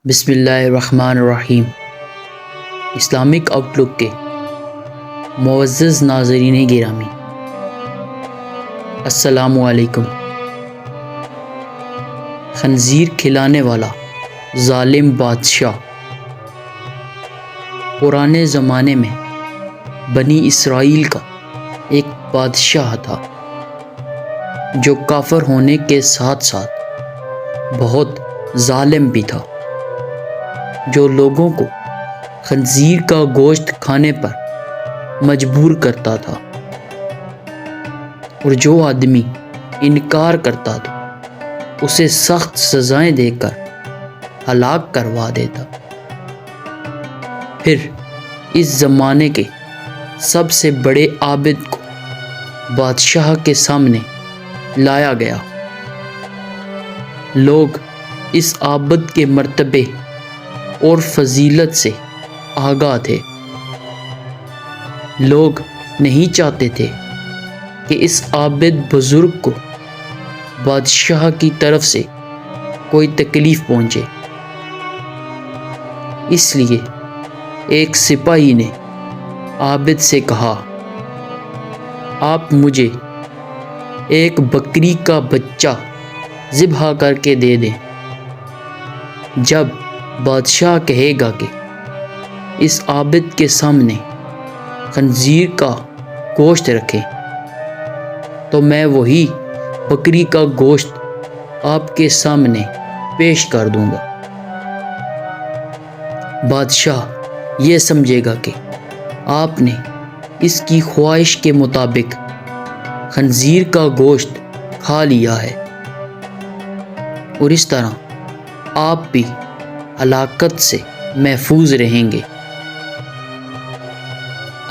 بسم اللہ الرحمن الرحیم۔ اسلامک آؤٹ لک کے معزز ناظرین گرامی، السلام علیکم۔ خنزیر کھلانے والا ظالم بادشاہ پرانے زمانے میں بنی اسرائیل کا ایک بادشاہ تھا جو کافر ہونے کے ساتھ ساتھ بہت ظالم بھی تھا، جو لوگوں کو خنزیر کا گوشت کھانے پر مجبور کرتا تھا، اور جو آدمی انکار کرتا تھا اسے سخت سزائیں دے کر ہلاک کروا دیتا۔ پھر اس زمانے کے سب سے بڑے عابد کو بادشاہ کے سامنے لایا گیا۔ لوگ اس عابد کے مرتبے اور فضیلت سے آگاہ تھے۔ لوگ نہیں چاہتے تھے کہ اس عابد بزرگ کو بادشاہ کی طرف سے کوئی تکلیف پہنچے، اس لیے ایک سپاہی نے عابد سے کہا، آپ مجھے ایک بکری کا بچہ ذبح کر کے دے دیں۔ جب بادشاہ کہے گا کہ اس عابد کے سامنے خنزیر کا گوشت رکھے، تو میں وہی بکری کا گوشت آپ کے سامنے پیش کر دوں گا۔ بادشاہ یہ سمجھے گا کہ آپ نے اس کی خواہش کے مطابق خنزیر کا گوشت کھا لیا ہے، اور اس طرح آپ بھی ہلاکت سے محفوظ رہیں گے۔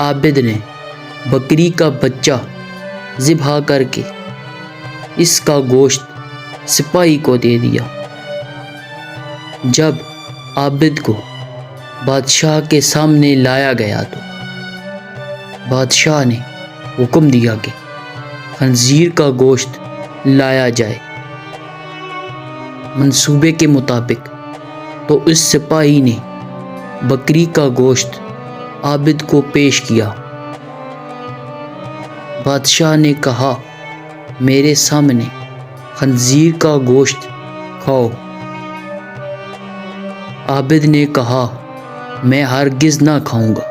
عابد نے بکری کا بچہ ذبح کر کے اس کا گوشت سپاہی کو دے دیا۔ جب عابد کو بادشاہ کے سامنے لایا گیا تو بادشاہ نے حکم دیا کہ خنزیر کا گوشت لایا جائے۔ منصوبے کے مطابق تو اس سپاہی نے بکری کا گوشت عابد کو پیش کیا۔ بادشاہ نے کہا، میرے سامنے خنزیر کا گوشت کھاؤ۔ عابد نے کہا، میں ہرگز نہ کھاؤں گا۔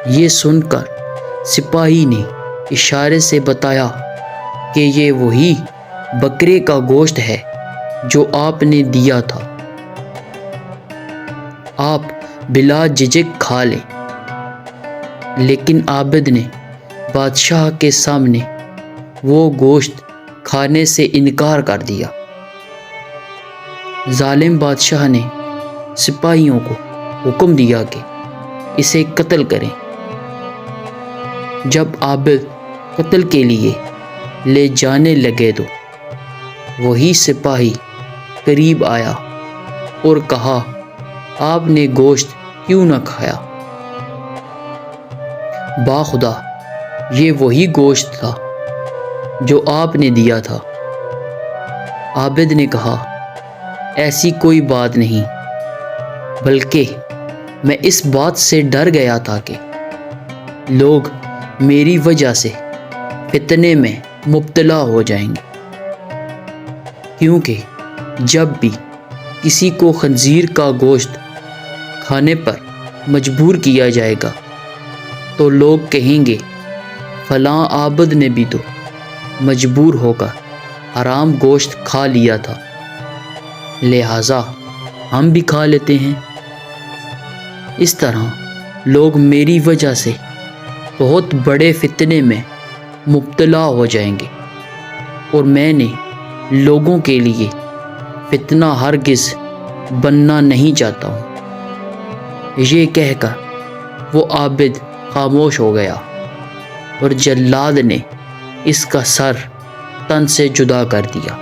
یہ سن کر سپاہی نے اشارے سے بتایا کہ یہ وہی بکرے کا گوشت ہے جو آپ نے دیا تھا، آپ بلا جھجک کھا لیں۔ لیکن عابد نے بادشاہ کے سامنے وہ گوشت کھانے سے انکار کر دیا۔ ظالم بادشاہ نے سپاہیوں کو حکم دیا کہ اسے قتل کریں۔ جب عابد قتل کے لیے لے جانے لگے تو وہی سپاہی قریب آیا اور کہا، آپ نے گوشت کیوں نہ کھایا؟ باخدا یہ وہی گوشت تھا جو آپ نے دیا تھا۔ عابد نے کہا، ایسی کوئی بات نہیں، بلکہ میں اس بات سے ڈر گیا تھا کہ لوگ میری وجہ سے فتنے میں مبتلا ہو جائیں گے، کیونکہ جب بھی کسی کو خنزیر کا گوشت کھانے پر مجبور کیا جائے گا تو لوگ کہیں گے، فلاں عابد نے بھی تو مجبور ہو کر حرام گوشت کھا لیا تھا، لہٰذا ہم بھی کھا لیتے ہیں۔ اس طرح لوگ میری وجہ سے بہت بڑے فتنے میں مبتلا ہو جائیں گے، اور میں نے لوگوں کے لیے فتنہ ہرگز بننا نہیں چاہتا ہوں۔ یہ کہہ کر وہ عابد خاموش ہو گیا، اور جلاد نے اس کا سر تن سے جدا کر دیا۔